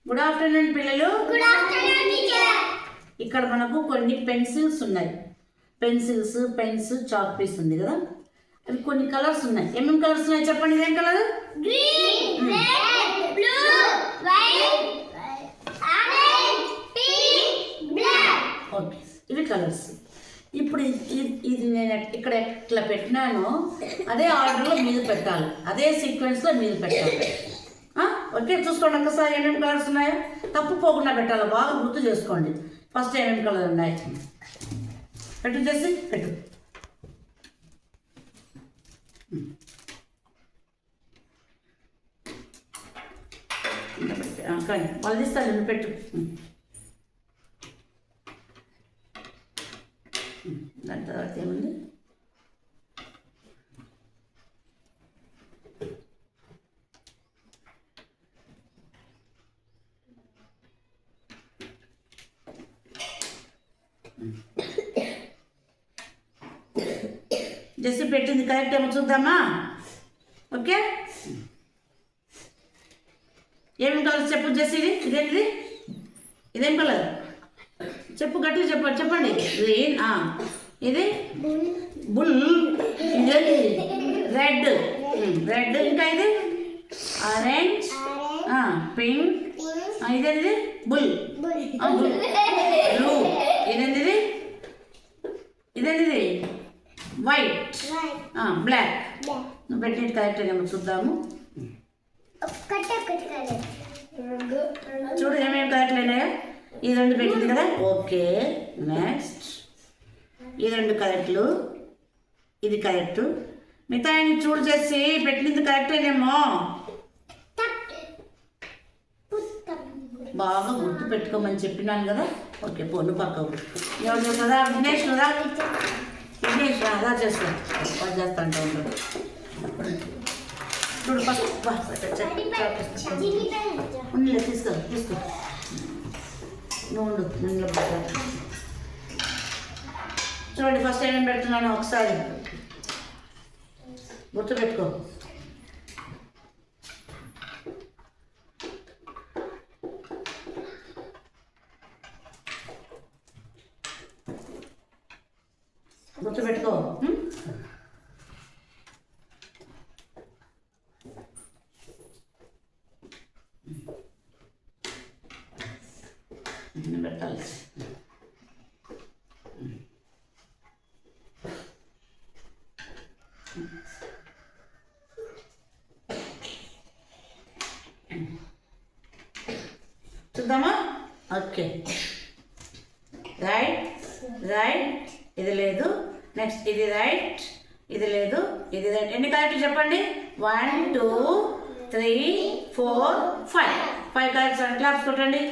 Good afternoon పిల్లలు. Good afternoon teacher. ఇక్కడ మనకు కొన్ని పెన్సిల్స్ ఉన్నాయి. పెన్స్, చాక్ పీస్ ఉంది కదా. అవి కొన్ని కలర్స్ ఉన్నాయి. ఏమేమి కలర్స్ ఉన్నాయి చెప్పండి. ఇదేం colour? Green, red, blue, white, orange, pink, black. Okay, ఇవి కలర్స్. ఇప్పుడు ఇది నేను ఇక్కడ ఇట్లా పెట్టినాను, అదే ఆర్డర్లో మీద పెట్టాలి, అదే సీక్వెన్స్లో మీద పెట్టాలి. ఓకే, చూసుకోండి ఒక్కసారి ఏమేమి కలర్స్ ఉన్నాయో. తప్పు పోకుండా పెట్టాలి, బాగా గుర్తు చేసుకోండి. ఫస్ట్ ఏమేమి కలర్ ఉన్నాయి పెట్టు, చేసి పెట్టు. కానీ వాళ్ళు తీస్తాను, పెట్టు. దాని తర్వాత ఏముంది? జస్ట్ పెట్టింది కరెక్ట్ ఏమో చూద్దామా? ఓకే, ఏమేమి కలర్స్ చెప్పు జస్ట్. ఇదేంటిది? ఇదేం కలర్ చెప్పు, గట్టిగా చెప్పండి. గ్రీన్, ఇది బుల్, ఇదేంటి? రెడ్, ఇంకా ఇది ఆరెంజ్, పింక్, ఇదేంటిది? బుల్, బ్లూ, ఇదేంటిది? White, black. నువ్వు పెట్టినట్టు కరెక్ట్ ఏమో చూద్దాము. చూడు ఏమేమి కరెక్ట్ అయినాయో. ఈ రెండు పెట్టింది కదా. ఓకే, నెక్స్ట్ ఈ రెండు కరెక్ట్లు, ఇది కరెక్ట్. మిగతా చూడు చేసి పెట్టింది కరెక్ట్ అయినేమో. బాగా గుర్తు పెట్టుకోమని చెప్పినాను కదా. ఓకే, పొన్ను పక్కకు ఎవరు కదా. విఘ్నేష్ అలా చేస్తాను, పని చేస్తా అంటూ ఉంటాడు. చూడు ఫస్ట్ ఉండలే, తీసుకో నువ్వు ఉండు. చూడండి ఫస్ట్ ఏమేమి పెడుతున్నాను ఒకసారి గుర్తు పెట్టుకో. గుర్తుపెట్టుకో. పెట్టాలి. చూద్దామా? ఓకే, రైట్, ఇది లేదు. నెక్స్ట్ ఇది రైట్, ఇది లేదు, ఇది రైట్. ఎన్ని కరెక్ట్ చెప్పండి? 1 2 3 4 5 కరెక్ట్స్. క్లాప్స్ కొట్టండి.